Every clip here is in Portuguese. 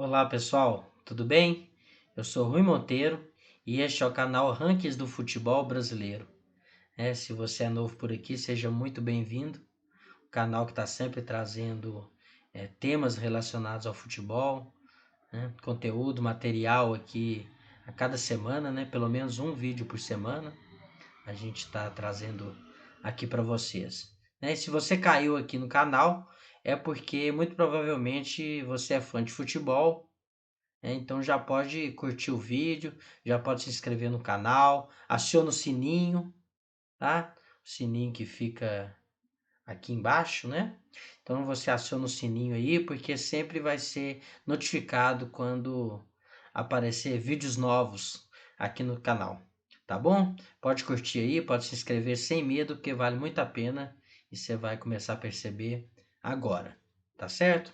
Olá pessoal, tudo bem? Eu sou Rui Monteiro e este é o canal Rankings do Futebol Brasileiro. Se você é novo por aqui, seja muito bem-vindo. O canal que está sempre trazendo temas relacionados ao futebol, conteúdo, material aqui a cada semana, pelo menos um vídeo por semana. A gente está trazendo aqui para vocês. E se você caiu aqui no canal, é porque muito provavelmente você é fã de futebol. Então já pode curtir o vídeo, já pode se inscrever no canal, aciona o sininho, tá? O sininho que fica aqui embaixo, né? Então você aciona o sininho aí, porque sempre vai ser notificado quando aparecer vídeos novos aqui no canal, tá bom? Pode curtir aí, pode se inscrever sem medo, porque vale muito a pena e você vai começar a perceber agora, tá certo?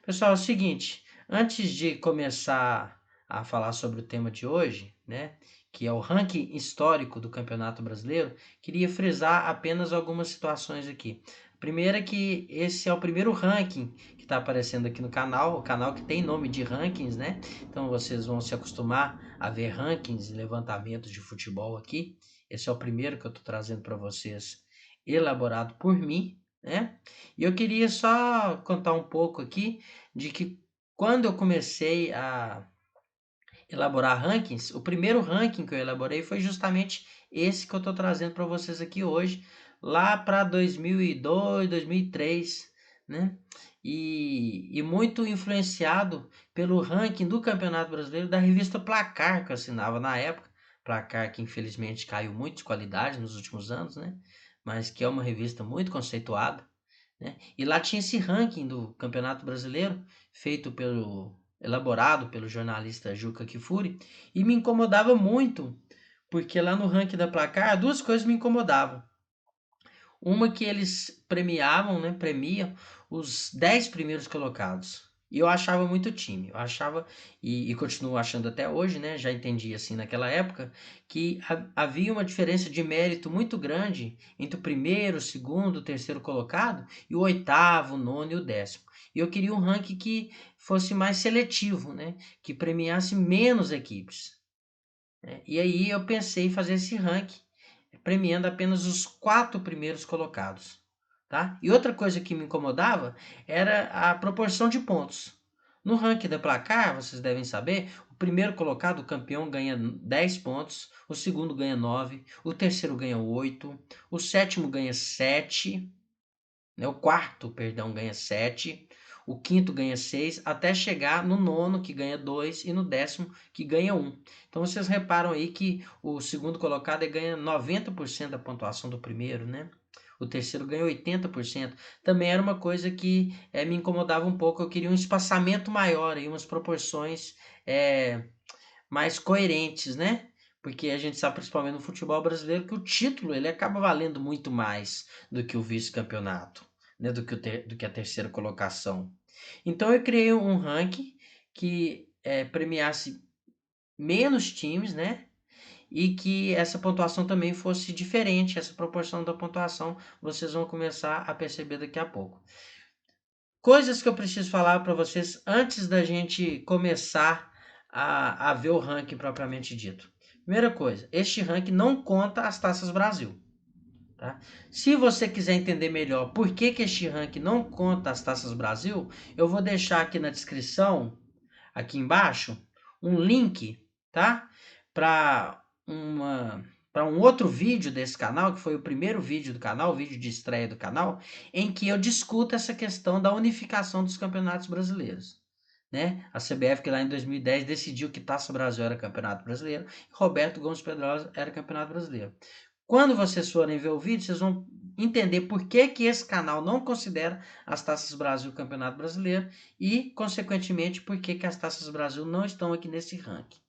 Pessoal, é o seguinte, antes de começar a falar sobre o tema de hoje, que é o ranking histórico do Campeonato Brasileiro, queria frisar apenas algumas situações aqui. Primeiro é que esse é o primeiro ranking que está aparecendo aqui no canal, o canal que tem nome de rankings, né? Então vocês vão se acostumar a ver rankings e levantamentos de futebol aqui. Esse é o primeiro que eu estou trazendo para vocês, elaborado por mim, né? E eu queria só contar um pouco aqui de que quando eu comecei a elaborar rankings, o primeiro ranking que eu elaborei foi justamente esse que eu estou trazendo para vocês aqui hoje, lá para 2002, 2003, né? E muito influenciado pelo ranking do Campeonato Brasileiro da revista Placar, que eu assinava na época. Placar que infelizmente caiu muito de qualidade nos últimos anos, né? Mas que é uma revista muito conceituada, né? E lá tinha esse ranking do Campeonato Brasileiro, elaborado pelo jornalista Juca Kfouri, e me incomodava muito, porque lá no ranking da Placar, duas coisas me incomodavam. Uma que eles premiam os 10 primeiros colocados. E eu achava muito time. Eu achava, e continuo achando até hoje, né? Já entendi assim naquela época, que havia uma diferença de mérito muito grande entre o primeiro, o segundo, o terceiro colocado e o oitavo, o nono e o décimo. E eu queria um ranking que fosse mais seletivo, né? Que premiasse menos equipes. E aí eu pensei em fazer esse ranking premiando apenas os 4 primeiros colocados, tá? E outra coisa que me incomodava era a proporção de pontos. No ranking da Placar, vocês devem saber, o primeiro colocado, o campeão, ganha 10 pontos, o segundo ganha 9, o terceiro ganha 8, o sétimo ganha 7, né? O quarto, perdão, ganha 7, o quinto ganha 6, até chegar no nono, que ganha 2, e no décimo, que ganha 1. Então vocês reparam aí que o segundo colocado ganha 90% da pontuação do primeiro, né? O terceiro ganha 80%. Também era uma coisa que me incomodava um pouco. Eu queria um espaçamento maior, aí, umas proporções mais coerentes, né? Porque a gente sabe, principalmente no futebol brasileiro, que o título ele acaba valendo muito mais do que o vice-campeonato, né? Do que a terceira colocação. Então eu criei um ranking que premiasse menos times, né? E que essa pontuação também fosse diferente, essa proporção da pontuação, vocês vão começar a perceber daqui a pouco. Coisas que eu preciso falar para vocês antes da gente começar a ver o ranking propriamente dito. Primeira coisa, este ranking não conta as Taças Brasil. Tá? Se você quiser entender melhor por que este ranking não conta as Taças Brasil, eu vou deixar aqui na descrição, aqui embaixo, um link, tá? Para uma para um outro vídeo desse canal, que foi o primeiro vídeo do canal, o vídeo de estreia do canal, em que eu discuto essa questão da unificação dos campeonatos brasileiros. Né? A CBF, que lá em 2010 decidiu que Taça Brasil era campeonato brasileiro e Roberto Gomes Pedrosa era campeonato brasileiro. Quando vocês forem ver o vídeo, vocês vão entender por que, que esse canal não considera as Taças Brasil campeonato brasileiro e, consequentemente, por que, que as Taças Brasil não estão aqui nesse ranking.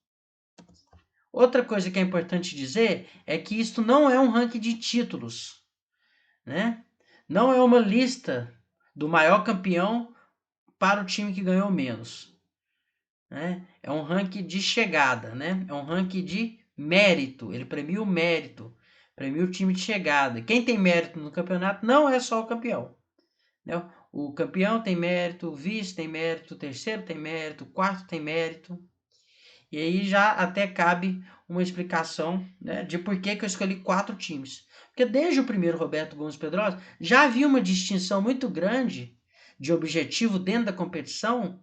Outra coisa que é importante dizer é que isto não é um ranking de títulos, né? Não é uma lista do maior campeão para o time que ganhou menos, né? É um ranking de chegada, né? É um ranking de mérito. Ele premia o mérito, premia o time de chegada. Quem tem mérito no campeonato não é só o campeão, né? O campeão tem mérito, o vice tem mérito, o terceiro tem mérito, o quarto tem mérito. E aí já até cabe uma explicação, né, de por que eu escolhi 4 times. Porque desde o primeiro Roberto Gomes Pedrosa já havia uma distinção muito grande de objetivo dentro da competição,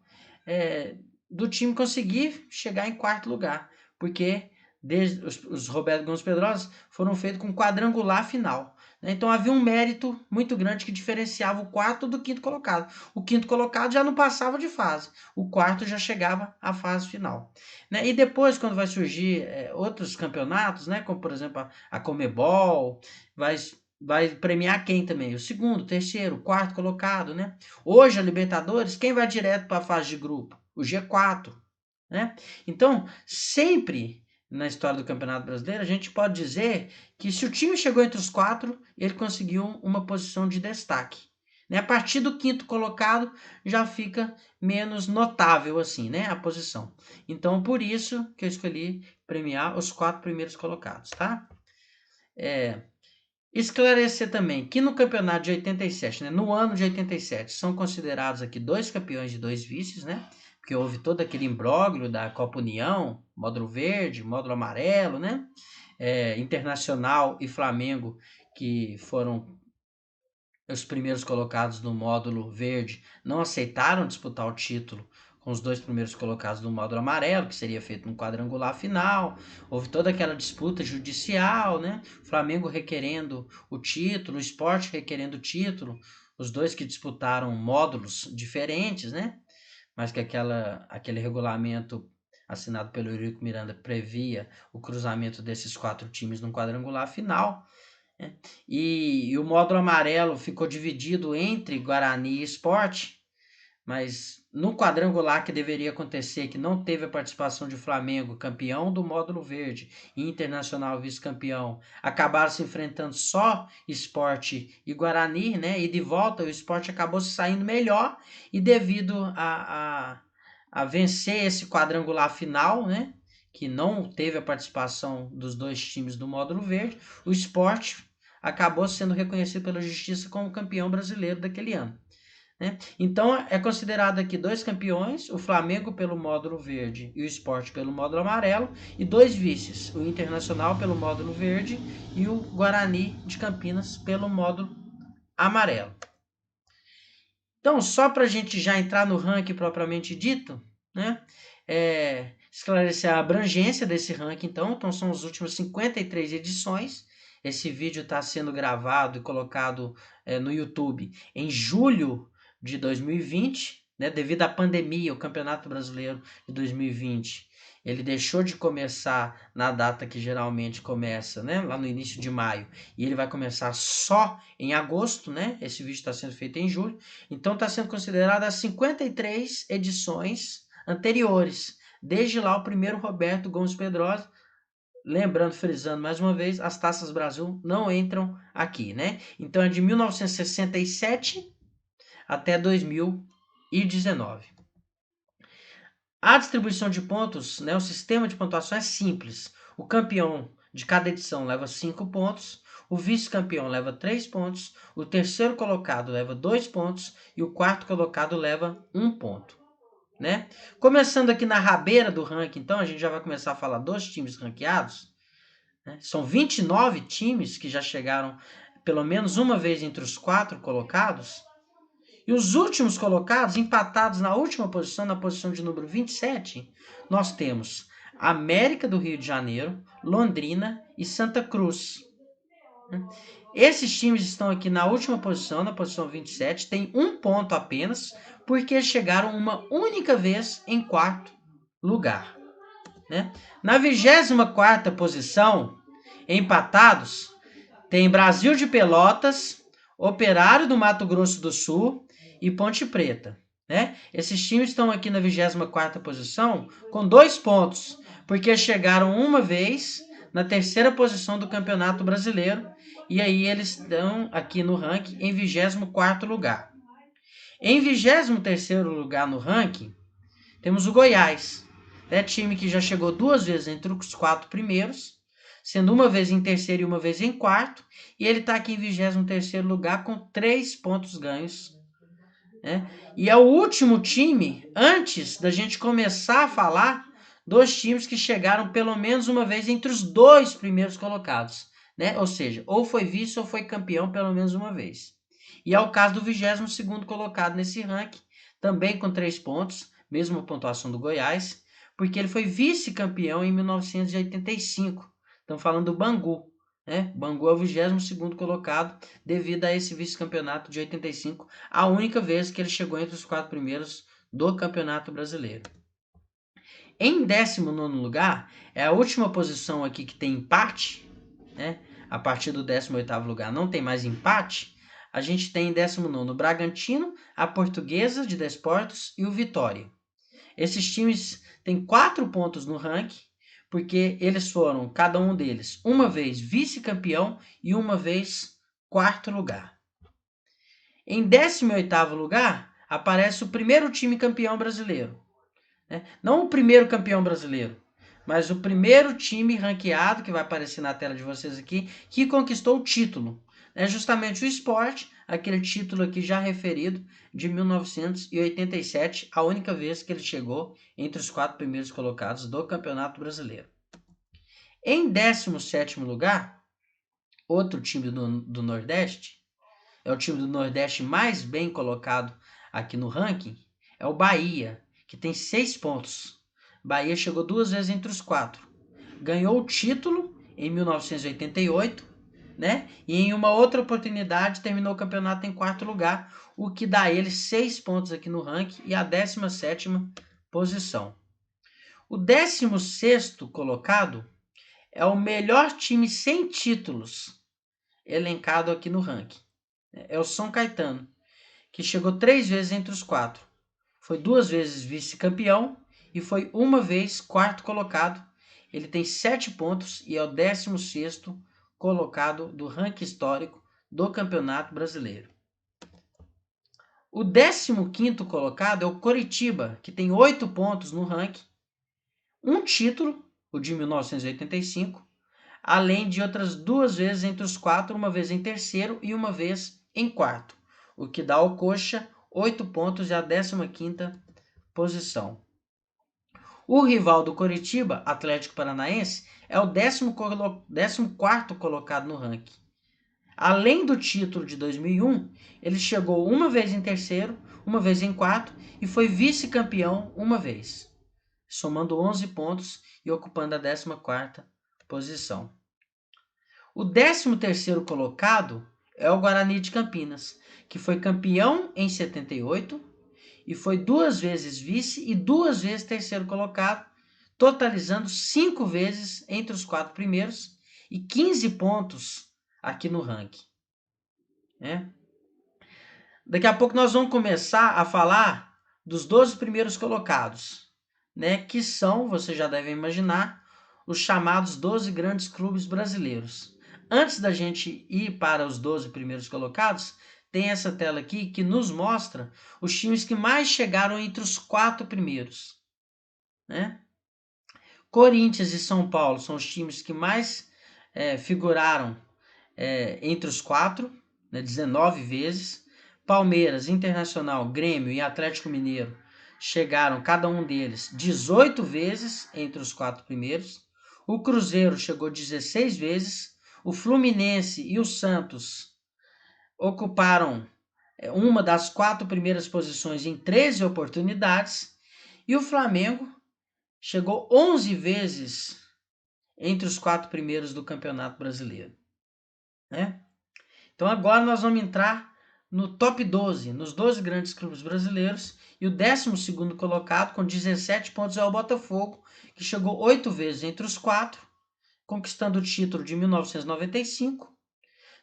do time conseguir chegar em quarto lugar. Porque desde os Roberto Gomes Pedrosa foram feitos com quadrangular final. Né? Então havia um mérito muito grande que diferenciava o quarto do quinto colocado. O quinto colocado já não passava de fase, o quarto já chegava à fase final. Né? E depois, quando vai surgir outros campeonatos, né? Como por exemplo a Comebol, vai premiar quem também? O segundo, terceiro, quarto colocado, né? Hoje a Libertadores, quem vai direto para a fase de grupo? O G4, né? Então, sempre na história do Campeonato Brasileiro, a gente pode dizer que se o time chegou entre os 4, ele conseguiu uma posição de destaque. Né? A partir do quinto colocado, já fica menos notável assim, né, a posição. Então, por isso que eu escolhi premiar os 4 primeiros colocados, tá? Esclarecer também que no campeonato de 87, né, no ano de 87, são considerados aqui 2 campeões e 2 vices, né? Porque houve todo aquele imbróglio da Copa União, módulo verde, módulo amarelo, né? Internacional e Flamengo, que foram os primeiros colocados no módulo verde, não aceitaram disputar o título com os 2 primeiros colocados no módulo amarelo, que seria feito no quadrangular final. Houve toda aquela disputa judicial, né? O Flamengo requerendo o título, o Sport requerendo o título, os dois que disputaram módulos diferentes, né? Mas que aquele regulamento assinado pelo Eurico Miranda previa o cruzamento desses 4 times no quadrangular final. E o módulo amarelo ficou dividido entre Guarani e Sport, mas no quadrangular que deveria acontecer, que não teve a participação de Flamengo, campeão do módulo verde, e Internacional vice-campeão, acabaram se enfrentando só Sport e Guarani, né? E de volta o Sport acabou se saindo melhor, e devido a vencer esse quadrangular final, né? Que não teve a participação dos 2 times do módulo verde, o Sport acabou sendo reconhecido pela justiça como campeão brasileiro daquele ano. Né? Então é considerado aqui 2 campeões, o Flamengo pelo módulo verde e o Sport pelo módulo amarelo, e 2 vices, o Internacional pelo módulo verde e o Guarani de Campinas pelo módulo amarelo. Então, só para a gente já entrar no ranking propriamente dito, né? Esclarecer a abrangência desse ranking, então são as últimas 53 edições. Esse vídeo está sendo gravado e colocado no YouTube em julho de 2020, né? Devido à pandemia, o Campeonato Brasileiro de 2020, ele deixou de começar na data que geralmente começa, né? Lá no início de maio, e ele vai começar só em agosto, né? Esse vídeo está sendo feito em julho, então está sendo considerado as 53 edições anteriores, desde lá o primeiro Roberto Gomes Pedrosa. Lembrando, frisando mais uma vez, as Taças Brasil não entram aqui, né? Então é de 1967 até 2019. A distribuição de pontos, né, o sistema de pontuação é simples. O campeão de cada edição leva 5 pontos, o vice-campeão leva 3 pontos, o terceiro colocado leva 2 pontos e o quarto colocado leva 1 ponto. Né? Começando aqui na rabeira do ranking, então, a gente já vai começar a falar dos times ranqueados. Né? São 29 times que já chegaram pelo menos uma vez entre os 4 colocados. E os últimos colocados, empatados na última posição, na posição de número 27, nós temos América do Rio de Janeiro, Londrina e Santa Cruz. Esses times estão aqui na última posição, na posição 27, tem 1 ponto apenas, porque chegaram uma única vez em 4º lugar. Né? Na 24ª posição, empatados, tem Brasil de Pelotas, Operário do Mato Grosso do Sul e Ponte Preta. Né? Esses times estão aqui na 24ª posição com 2 pontos, porque chegaram uma vez na 3ª posição do Campeonato Brasileiro, e aí eles estão aqui no ranking em 24º lugar. Em 23º lugar no ranking, temos o Goiás, time que já chegou 2 vezes entre os 4 primeiros, sendo uma vez em terceiro e uma vez em quarto, e ele está aqui em 23º lugar com 3 pontos ganhos né? E é o último time, antes da gente começar a falar dos times que chegaram pelo menos uma vez entre os 2 primeiros colocados, né? Ou seja, ou foi vice ou foi campeão pelo menos uma vez. E é o caso do 22º colocado nesse ranking, também com 3 pontos, mesma pontuação do Goiás, porque ele foi vice-campeão em 1985. Estamos falando do Bangu, né? Bangu é o 22º colocado devido a esse vice-campeonato de 85, a única vez que ele chegou entre os 4 primeiros do Campeonato Brasileiro. Em 19º lugar, é a última posição aqui que tem empate, né? A partir do 18º lugar não tem mais empate. A gente tem em 19º o Bragantino, a Portuguesa de Desportos e o Vitória. Esses times têm 4 pontos no ranking, porque eles foram, cada um deles, uma vez vice-campeão e uma vez 4º lugar. Em 18º lugar, aparece o primeiro time campeão brasileiro. Né? Não o primeiro campeão brasileiro, mas o primeiro time ranqueado, que vai aparecer na tela de vocês aqui, que conquistou o título. É justamente o Sport, aquele título aqui já referido, de 1987, a única vez que ele chegou entre os 4 primeiros colocados do Campeonato Brasileiro. Em 17º lugar, outro time do Nordeste, é o time do Nordeste mais bem colocado aqui no ranking, é o Bahia, que tem 6 pontos. Bahia chegou 2 vezes entre os 4. Ganhou o título em 1988, né? E em uma outra oportunidade terminou o campeonato em 4º lugar, o que dá a ele 6 pontos aqui no ranking e a 17ª posição. O 16º colocado é o melhor time sem títulos elencado aqui no ranking. É o São Caetano, que chegou 3 vezes entre os 4. Foi 2 vezes vice-campeão e foi uma vez 4º colocado. Ele tem 7 pontos e é o 16º colocado do ranking histórico do Campeonato Brasileiro. O 15º colocado é o Coritiba, que tem 8 pontos no ranking, um título, o de 1985, além de outras 2 vezes entre os 4, uma vez em terceiro e uma vez em quarto, o que dá ao Coxa 8 pontos e a 15ª posição. O rival do Coritiba, Atlético Paranaense, é o 14º colocado no ranking. Além do título de 2001, ele chegou uma vez em terceiro, uma vez em quarto e foi vice-campeão uma vez, somando 11 pontos e ocupando a 14ª posição. O 13º colocado é o Guarani de Campinas, que foi campeão em 78 e foi 2 vezes vice e 2 vezes terceiro colocado, totalizando 5 vezes entre os 4 primeiros e 15 pontos aqui no ranking. Né? Daqui a pouco nós vamos começar a falar dos 12 primeiros colocados, né? Que são, você já deve imaginar, os chamados 12 grandes clubes brasileiros. Antes da gente ir para os 12 primeiros colocados, tem essa tela aqui que nos mostra os times que mais chegaram entre os 4 primeiros. Né? Corinthians e São Paulo são os times que mais figuraram entre os 4, né, 19 vezes. Palmeiras, Internacional, Grêmio e Atlético Mineiro chegaram, cada um deles, 18 vezes entre os 4 primeiros. O Cruzeiro chegou 16 vezes. O Fluminense e o Santos ocuparam uma das 4 primeiras posições em 13 oportunidades. E o Flamengo chegou 11 vezes entre os 4 primeiros do Campeonato Brasileiro. Né? Então agora nós vamos entrar no top 12, nos 12 grandes clubes brasileiros. E o 12º colocado, com 17 pontos, é o Botafogo, que chegou 8 vezes entre os 4, conquistando o título de 1995,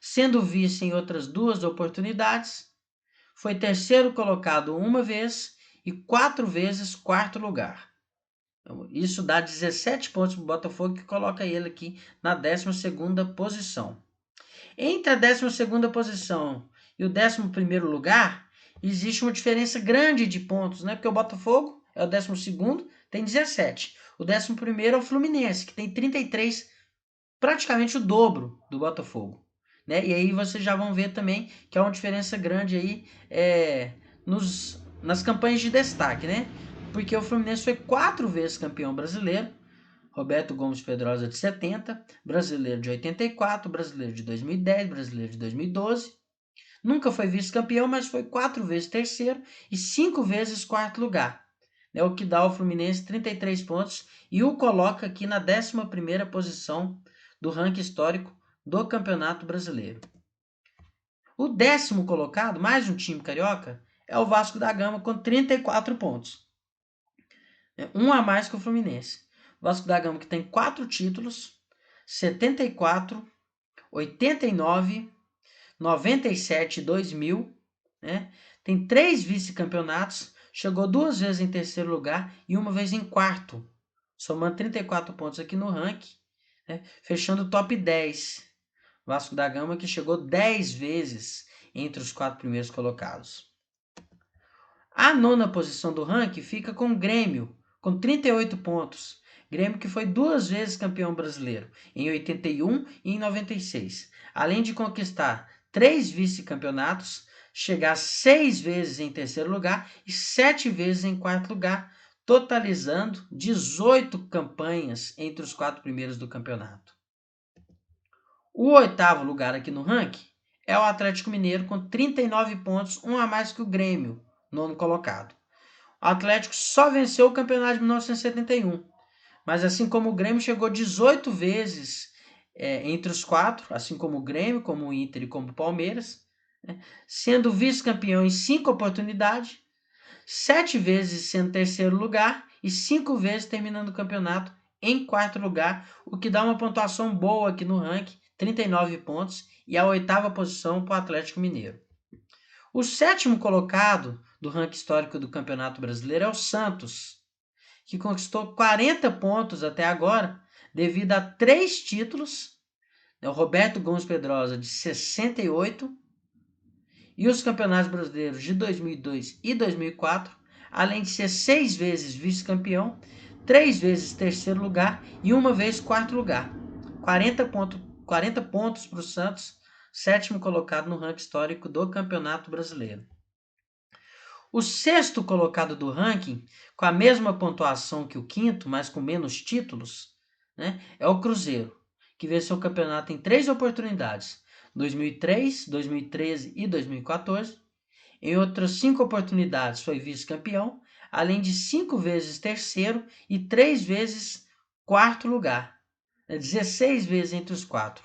sendo vice em outras 2 oportunidades. Foi terceiro colocado uma vez e 4 vezes 4º lugar. Então, isso dá 17 pontos para o Botafogo, que coloca ele aqui na 12ª posição. Entre a 12ª posição e o 11º lugar, existe uma diferença grande de pontos, né? Porque o Botafogo é o 12º, tem 17. O 11º é o Fluminense, que tem 33, praticamente o dobro do Botafogo. Né? E aí vocês já vão ver também que há uma diferença grande aí nas campanhas de destaque, né? Porque o Fluminense foi 4 vezes campeão brasileiro. Roberto Gomes Pedrosa de 70, brasileiro de 84, brasileiro de 2010, brasileiro de 2012. Nunca foi vice-campeão, mas foi 4 vezes terceiro e 5 vezes quarto lugar. É o que dá ao Fluminense 33 pontos e o coloca aqui na 11ª posição do ranking histórico do Campeonato Brasileiro. O 10º colocado, mais um time carioca, é o Vasco da Gama com 34 pontos. Um a mais que o Fluminense. O Vasco da Gama que tem 4 títulos, 74, 89, 97 e 2000, né? Tem 3 vice-campeonatos, chegou 2 vezes em terceiro lugar e uma vez em quarto, somando 34 pontos aqui no ranking, né? Fechando o top 10. Vasco da Gama que chegou 10 vezes entre os 4 primeiros colocados. A 9ª posição do ranking fica com o Grêmio, com 38 pontos. Grêmio que foi 2 vezes campeão brasileiro, em 81 e em 96. Além de conquistar 3 vice-campeonatos, chegar 6 vezes em terceiro lugar e 7 vezes em quarto lugar, totalizando 18 campanhas entre os 4 primeiros do campeonato. O 8º lugar aqui no ranking é o Atlético Mineiro com 39 pontos, um a mais que o Grêmio, 9º colocado. O Atlético só venceu o campeonato de 1971, mas assim como o Grêmio chegou 18 vezes entre os 4, assim como o Grêmio, como o Inter e como o Palmeiras, né, sendo vice-campeão em 5 oportunidades, 7 vezes sendo terceiro lugar e 5 vezes terminando o campeonato em quarto lugar, o que dá uma pontuação boa aqui no ranking, 39 pontos, e a 8ª posição para o Atlético Mineiro. O 7º colocado do ranking histórico do Campeonato Brasileiro é o Santos, que conquistou 40 pontos até agora, devido a 3 títulos, o Roberto Gomes Pedrosa de 68 e os Campeonatos Brasileiros de 2002 e 2004, além de ser 6 vezes vice-campeão, 3 vezes terceiro lugar e uma vez quarto lugar. 40 pontos para o Santos, 7º colocado no ranking histórico do Campeonato Brasileiro. O 6º colocado do ranking, com a mesma pontuação que o 5º, mas com menos títulos, né, é o Cruzeiro, que venceu o campeonato em 3 oportunidades, 2003, 2013 e 2014. Em outras 5 oportunidades foi vice-campeão, além de 5 vezes terceiro e 3 vezes quarto lugar, 16 vezes entre os 4,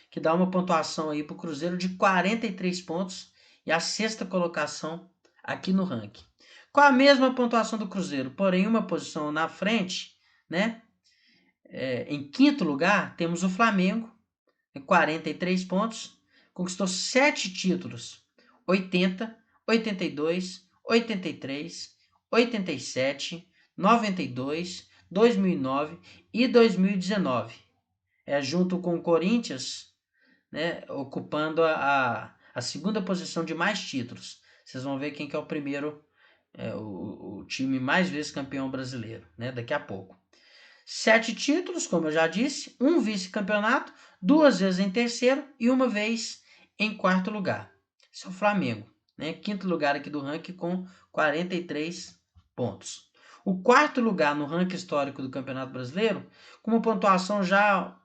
que dá uma pontuação aí para o Cruzeiro de 43 pontos e a 6ª colocação aqui no ranking. Com a mesma pontuação do Cruzeiro, porém uma posição na frente, né? Em 5º lugar, temos o Flamengo, 43 pontos, conquistou 7 títulos, 80, 82, 83, 87, 92, 2009 e 2019. Junto com o Corinthians, né, ocupando a 2ª posição de mais títulos. Vocês vão ver quem que é o primeiro, o time mais vezes campeão brasileiro, né, daqui a pouco. 7 títulos, como eu já disse, um vice-campeonato, 2 vezes em terceiro e uma vez em quarto lugar. Esse é o Flamengo, né, 5º lugar aqui do ranking com 43 pontos. O 4º lugar no ranking histórico do Campeonato Brasileiro, com uma pontuação já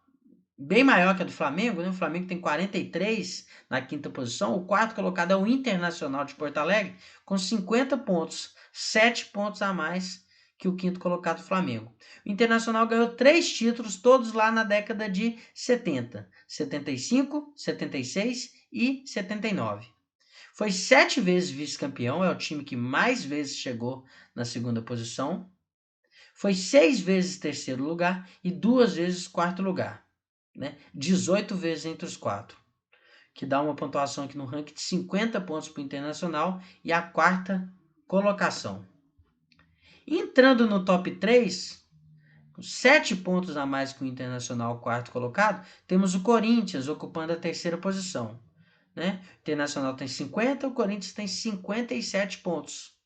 bem maior que a do Flamengo, né? O Flamengo tem 43 na 5ª posição. O 4º colocado é o Internacional de Porto Alegre, com 50 pontos, 7 pontos a mais que o 5º colocado Flamengo. O Internacional ganhou 3 títulos, todos lá na década de 70, 75, 76 e 79. Foi 7 vezes vice-campeão, é o time que mais vezes chegou na 2ª posição. Foi 6 vezes terceiro lugar e 2 vezes quarto lugar. 18 vezes entre os 4, que dá uma pontuação aqui no ranking de 50 pontos para o Internacional e a 4ª colocação. Entrando no top 3, com 7 pontos a mais que o Internacional, 4º colocado, temos o Corinthians ocupando a 3ª posição. O Internacional tem 50, o Corinthians tem 57 pontos.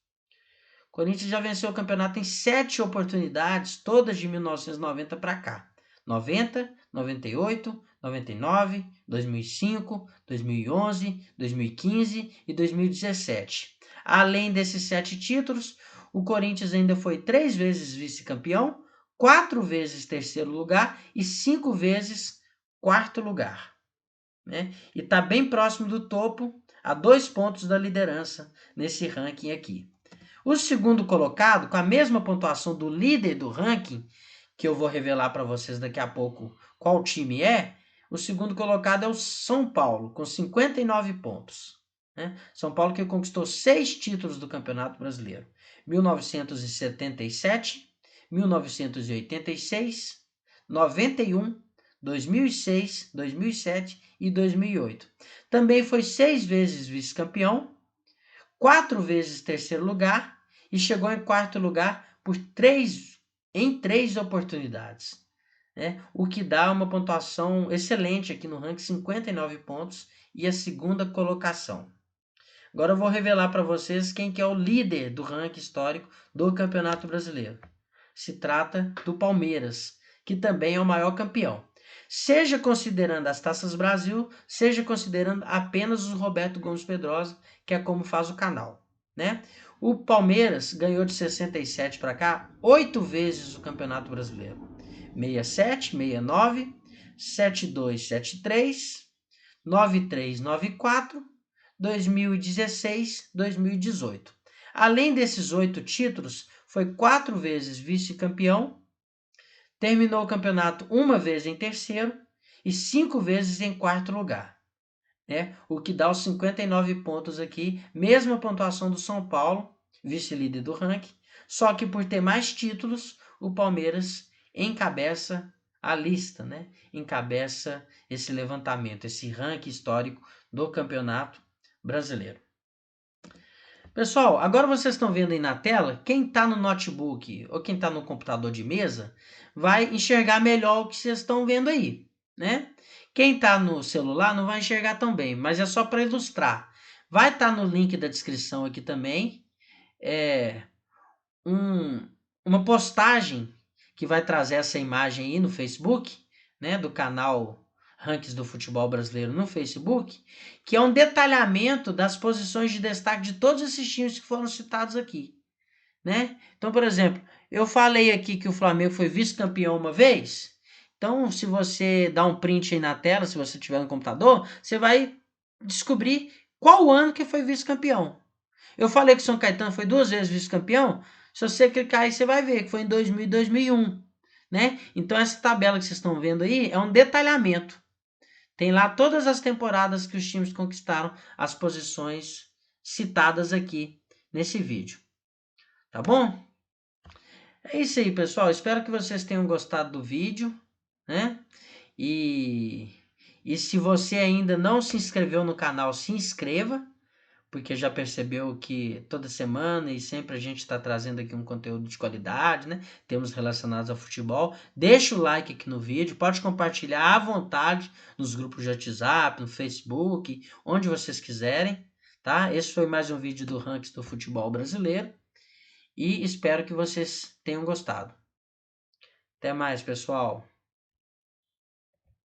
O Corinthians já venceu o campeonato em 7 oportunidades, todas de 1990 para cá. 90, 98, 99, 2005, 2011, 2015 e 2017. Além desses 7 títulos, o Corinthians ainda foi 3 vezes vice-campeão, 4 vezes terceiro lugar e 5 vezes quarto lugar, né? E está bem próximo do topo, a 2 pontos da liderança nesse ranking aqui. O segundo colocado, com a mesma pontuação do líder do ranking, que eu vou revelar para vocês daqui a pouco qual time é, o segundo colocado é o São Paulo, com 59 pontos. Né? São Paulo que conquistou 6 títulos do Campeonato Brasileiro. 1977, 1986, 91, 2006, 2007 e 2008. Também foi 6 vezes vice-campeão, 4 vezes terceiro lugar e chegou em quarto lugar em 3 oportunidades. Né? O que dá uma pontuação excelente aqui no ranking, 59 pontos e a segunda colocação. Agora eu vou revelar para vocês quem que é o líder do ranking histórico do Campeonato Brasileiro. Se trata do Palmeiras, que também é o maior campeão. Seja considerando as Taças Brasil, seja considerando apenas o Roberto Gomes Pedrosa, que é como faz o canal, né? O Palmeiras ganhou de 67 para cá 8 vezes o Campeonato Brasileiro. 67, 69, 72, 73, 93, 94, 2016, 2018. Além desses 8 títulos, foi 4 vezes vice-campeão, terminou o campeonato uma vez em terceiro e 5 vezes em quarto lugar. Né? O que dá os 59 pontos aqui, mesma pontuação do São Paulo, vice-líder do ranking, só que por ter mais títulos, o Palmeiras encabeça a lista, né? Encabeça esse levantamento, esse ranking histórico do Campeonato Brasileiro. Pessoal, agora vocês estão vendo aí na tela, quem está no notebook ou quem está no computador de mesa vai enxergar melhor o que vocês estão vendo aí, né? Quem está no celular não vai enxergar tão bem, mas é só para ilustrar. Vai estar no link da descrição aqui também uma postagem que vai trazer essa imagem aí no Facebook, né, do canal Rankings do Futebol Brasileiro no Facebook, que é um detalhamento das posições de destaque de todos esses times que foram citados aqui, né? Então, por exemplo, eu falei aqui que o Flamengo foi vice-campeão uma vez. Então, se você dá um print aí na tela, se você tiver no computador, você vai descobrir qual ano que foi vice-campeão. Eu falei que o São Caetano foi 2 vezes vice-campeão. Se você clicar aí, você vai ver que foi em 2000 e 2001. Né? Então, essa tabela que vocês estão vendo aí é um detalhamento. Tem lá todas as temporadas que os times conquistaram as posições citadas aqui nesse vídeo. Tá bom? É isso aí, pessoal. Espero que vocês tenham gostado do vídeo, né? E se você ainda não se inscreveu no canal, se inscreva, porque já percebeu que toda semana e sempre a gente está trazendo aqui um conteúdo de qualidade, né? Temos relacionados ao futebol. Deixa o like aqui no vídeo, pode compartilhar à vontade nos grupos de WhatsApp, no Facebook, onde vocês quiserem, tá? Esse foi mais um vídeo do Rankings do Futebol Brasileiro e espero que vocês tenham gostado. Até mais, pessoal!